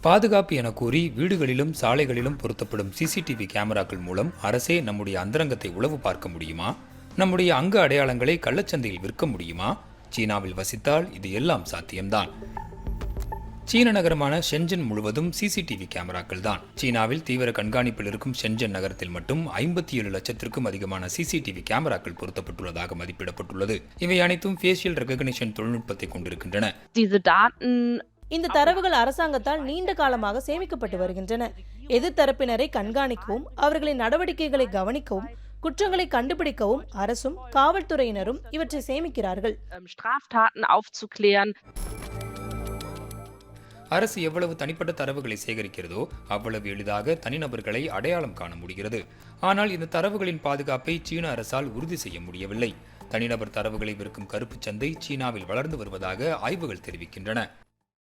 பாதுகாப்பு என கூறி வீடுகளிலும் சாலைகளிலும் பொருத்தப்படும் சிசிடிவி கேமராக்கள் மூலம் அரசே நம்முடைய அந்தரங்கத்தை உளவு பார்க்க முடியுமா? நம்முடைய அங்க அடையாளங்களை கள்ளச்சந்தையில் விற்க முடியுமா? சீனாவில் வசித்தால் இது எல்லாம் சாத்தியம்தான். சீன நகரமான ஷென்ஜன் முழுவதும் சிசிடிவி கேமராக்கள் தான். சீனாவில் தீவிர கண்காணிப்பில் இருக்கும் ஷென்ஜன் நகரத்தில் மட்டும் 57 லட்சத்திற்கும் அதிகமான சிசிடிவி கேமராக்கள் பொருத்தப்பட்டுள்ளதாக மதிப்பிடப்பட்டுள்ளது. இவை அனைத்தும் ஃபேஷியல் ரெகக்னிஷன் தொழில்நுட்பத்தை கொண்டிருக்கின்றன. இந்த தரவுகள் அரசாங்கத்தால் நீண்ட காலமாக சேமிக்கப்பட்டு வருகின்றன. எதிர்த்தரப்பினரை கண்காணிக்கவும் அவர்களின் நடவடிக்கைகளை கவனிக்கவும் குற்றங்களை கண்டுபிடிக்கவும் அரசும் காவல்துறையினரும் இவற்றை சேமிக்கிறார்கள். அரசு எவ்வளவு தனிப்பட்ட தரவுகளை சேகரிக்கிறதோ அவ்வளவு எளிதாக தனிநபர்களை அடையாளம் காண முடிகிறது. ஆனால் இந்த தரவுகளின் பாதுகாப்பை சீன அரசால் உறுதி செய்ய முடியவில்லை. தனிநபர் தரவுகளை விற்கும் கருப்பு சந்தை சீனாவில் வளர்ந்து வருவதாக ஆய்வுகள் தெரிவிக்கின்றன.